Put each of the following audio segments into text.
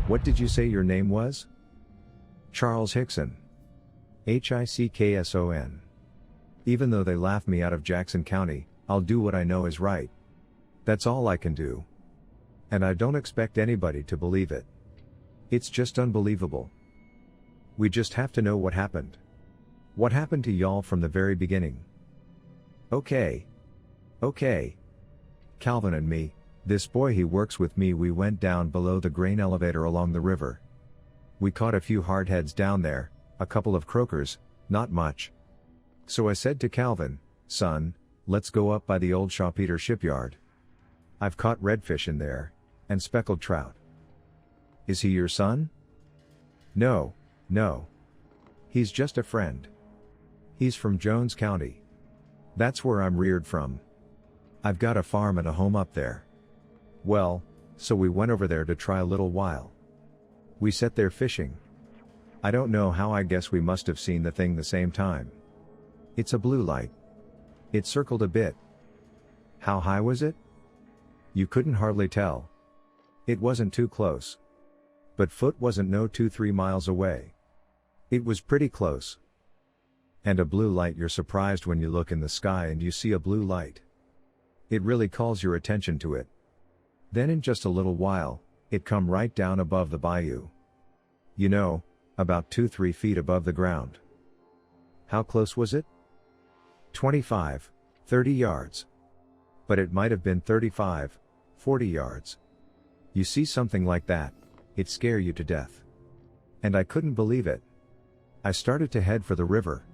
What did you say your name was? Charles Hickson. Hickson. Even though they laugh me out of Jackson County, I'll do what I know is right. That's all I can do. And I don't expect anybody to believe it. It's just unbelievable. We just have to know what happened. What happened to y'all from the very beginning? Okay. Calvin and me, this boy he works with me, we went down below the grain elevator along the river. We caught a few hardheads down there, a couple of croakers, not much. So I said to Calvin, son, let's go up by the old Shawpeter shipyard. I've caught redfish in there, and speckled trout. Is he your son? No. He's just a friend. He's from Jones County. That's where I'm reared from. I've got a farm and a home up there. Well, so we went over there to try a little while. We sat there fishing. I don't know how, I guess we must have seen the thing the same time. It's a blue light. It circled a bit. How high was it? You couldn't hardly tell. It wasn't too close. But foot wasn't no 2-3 miles away. It was pretty close. And a blue light, you're surprised when you look in the sky and you see a blue light. It really calls your attention to it. Then in just a little while, it come right down above the bayou. You know, about 2-3 feet above the ground. How close was it? 25, 30 yards. But it might have been 35, 40 yards. You see something like that, it scare you to death. And I couldn't believe it. I started to head for the river.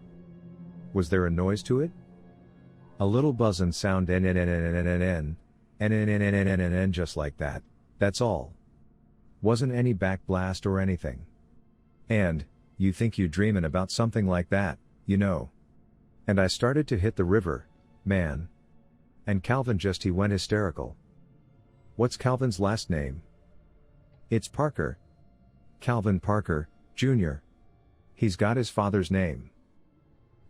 Was there a noise to it? A little buzzin' sound, just like that, that's all. Wasn't any backblast or anything. And, you think you dreamin' about something like that, you know. And I started to hit the river, man. And Calvin he went hysterical. What's Calvin's last name? It's Parker. Calvin Parker, Jr. He's got his father's name.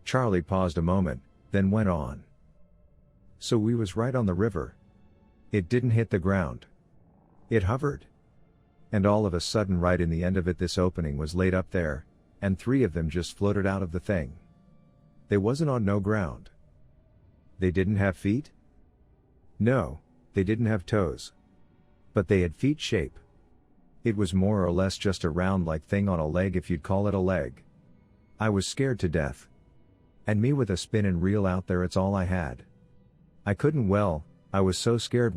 Charlie paused a moment, then went on. So we was right on the river. It didn't hit the ground. It hovered. And all of a sudden, right in the end of it, this opening was laid up there, and 3 of them just floated out of the thing. They wasn't on no ground. They didn't have feet? No, they didn't have toes. But they had feet shape. It was more or less just a round like thing on a leg, if you'd call it a leg. I was scared to death. And me with a spin and reel out there, it's all I had. I couldn't, I was so scared,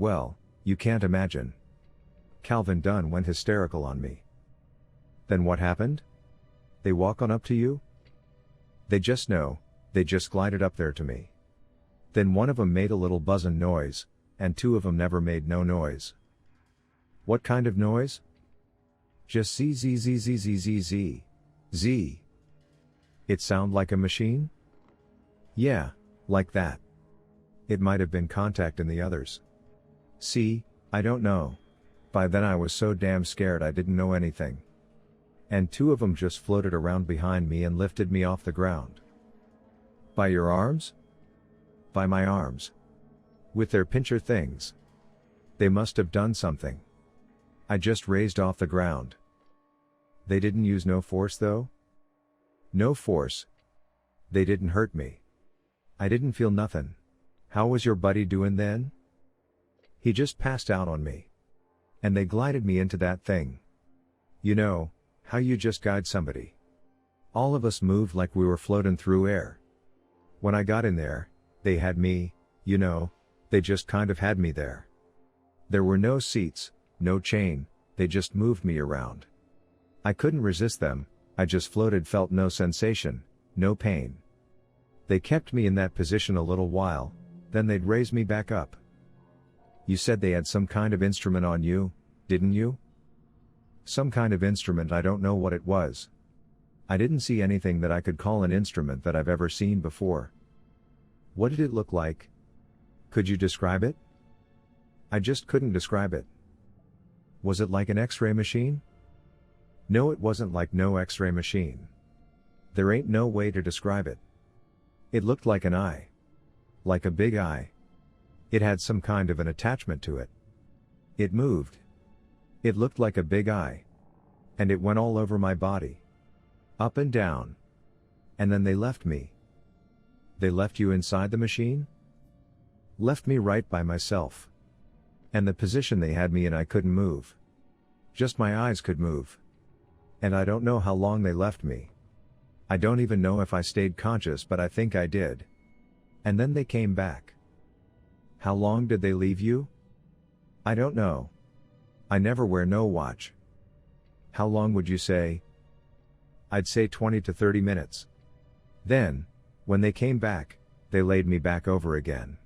you can't imagine. Calvin Dunn went hysterical on me. Then what happened? They walk on up to you? They just glided up there to me. Then one of 'em made a little buzzin' noise, and 2 of 'em never made no noise. What kind of noise? Just z. It sound like a machine? Yeah, like that. It might have been contact in the others. See, I don't know. By then I was so damn scared I didn't know anything. And 2 of 'em just floated around behind me and lifted me off the ground. By your arms? By my arms. With their pincher things. They must have done something. I just raised off the ground. They didn't use no force though? No force. They didn't hurt me. I didn't feel nothin'. How was your buddy doin' then? He just passed out on me. And they glided me into that thing. You know, how you just guide somebody. All of us moved like we were floating through air. When I got in there, they had me, you know, they just kind of had me there. There were no seats, no chain, they just moved me around. I couldn't resist them, I just floated, felt no sensation, no pain. They kept me in that position a little while, then they'd raise me back up. You said they had some kind of instrument on you, didn't you? Some kind of instrument, I don't know what it was. I didn't see anything that I could call an instrument that I've ever seen before. What did it look like? Could you describe it? I just couldn't describe it. Was it like an X-ray machine? No, it wasn't like no X-ray machine. There ain't no way to describe it. It looked like an eye. Like a big eye. It had some kind of an attachment to it. It moved. It looked like a big eye. And it went all over my body. Up and down. And then they left me. They left you inside the machine? Left me right by myself. And the position they had me in, I couldn't move. Just my eyes could move. And I don't know how long they left me. I don't even know if I stayed conscious, but I think I did. And then they came back. How long did they leave you? I don't know. I never wear no watch. How long would you say? I'd say 20 to 30 minutes. Then, when they came back, they laid me back over again.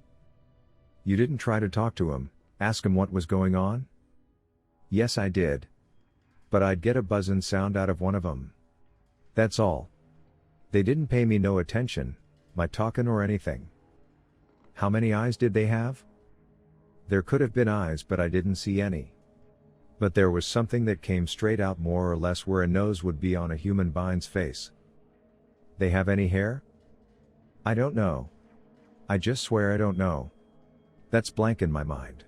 You didn't try to talk to him, ask him what was going on? Yes, I did. But I'd get a buzzin' sound out of one of 'em. That's all. They didn't pay me no attention, my talkin' or anything. How many eyes did they have? There could have been eyes, but I didn't see any. But there was something that came straight out more or less where a nose would be on a human bein's face. They have any hair? I don't know. I just swear I don't know. That's blank in my mind.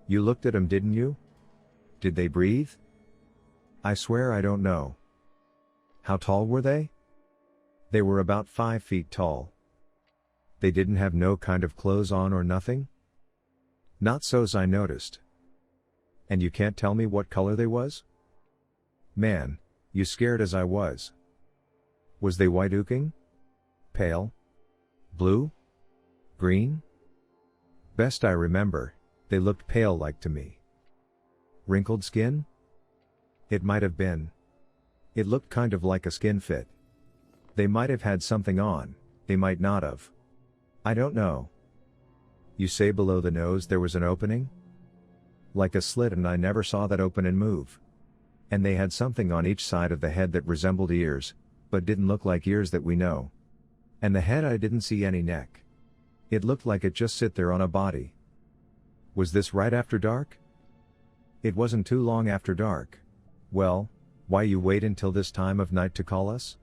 You looked at 'em, didn't you? Did they breathe? I swear I don't know. How tall were they? They were about 5 feet tall. They didn't have no kind of clothes on or nothing? Not so's I noticed. And you can't tell me what color they was? Man, you scared as I was. Was they white ooking? Pale? Blue? Green? Best I remember, they looked pale like to me. Wrinkled skin? It might have been. It looked kind of like a skin fit. They might have had something on, they might not have. I don't know. You say below the nose there was an opening? Like a slit, and I never saw that open and move. And they had something on each side of the head that resembled ears, but didn't look like ears that we know. And the head, I didn't see any neck. It looked like it just sit there on a body. Was this right after dark? It wasn't too long after dark. Well, why you wait until this time of night to call us?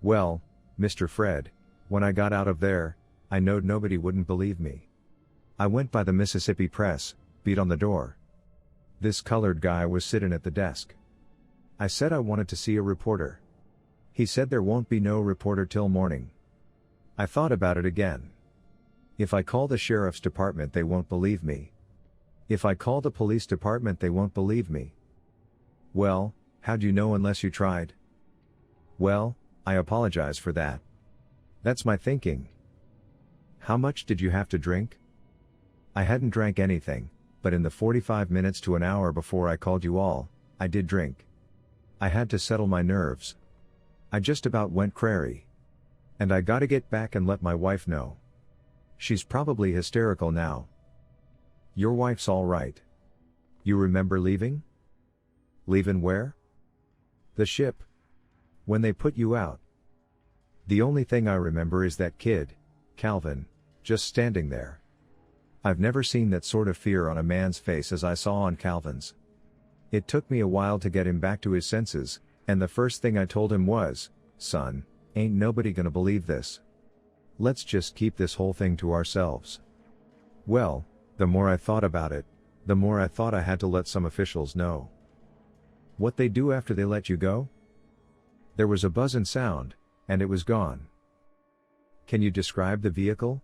Well, Mr. Fred, when I got out of there, I knowed nobody wouldn't believe me. I went by the Mississippi Press, beat on the door. This colored guy was sitting at the desk. I said I wanted to see a reporter. He said there won't be no reporter till morning. I thought about it again. If I call the sheriff's department, they won't believe me. If I call the police department, they won't believe me. Well, how'd you know unless you tried? Well, I apologize for that. That's my thinking. How much did you have to drink? I hadn't drank anything, but in the 45 minutes to an hour before I called you all, I did drink. I had to settle my nerves. I just about went cray. And I gotta get back and let my wife know. She's probably hysterical now. Your wife's all right. You remember leaving? Leaving where? The ship. When they put you out. The only thing I remember is that kid, Calvin, just standing there. I've never seen that sort of fear on a man's face as I saw on Calvin's. It took me a while to get him back to his senses, and the first thing I told him was, "Son, ain't nobody gonna believe this. Let's just keep this whole thing to ourselves." Well, the more I thought about it, the more I thought I had to let some officials know. What they do after they let you go? There was a buzzin' sound, and it was gone. Can you describe the vehicle?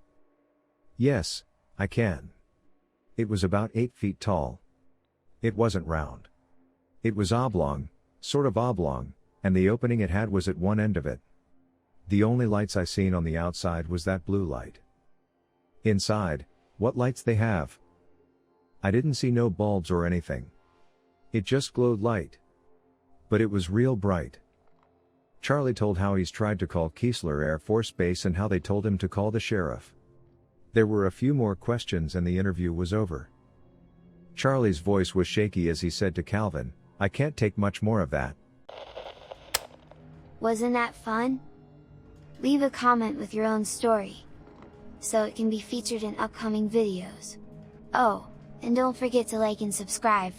Yes, I can. It was about 8 feet tall. It wasn't round. It was oblong, sort of oblong, and the opening it had was at one end of it. The only lights I seen on the outside was that blue light. Inside, what lights they have? I didn't see no bulbs or anything. It just glowed light. But it was real bright. Charlie told how he's tried to call Keesler Air Force Base and how they told him to call the sheriff. There were a few more questions and the interview was over. Charlie's voice was shaky as he said to Calvin, "I can't take much more of that." Wasn't that fun? Leave a comment with your own story, so it can be featured in upcoming videos. Oh, and don't forget to like and subscribe.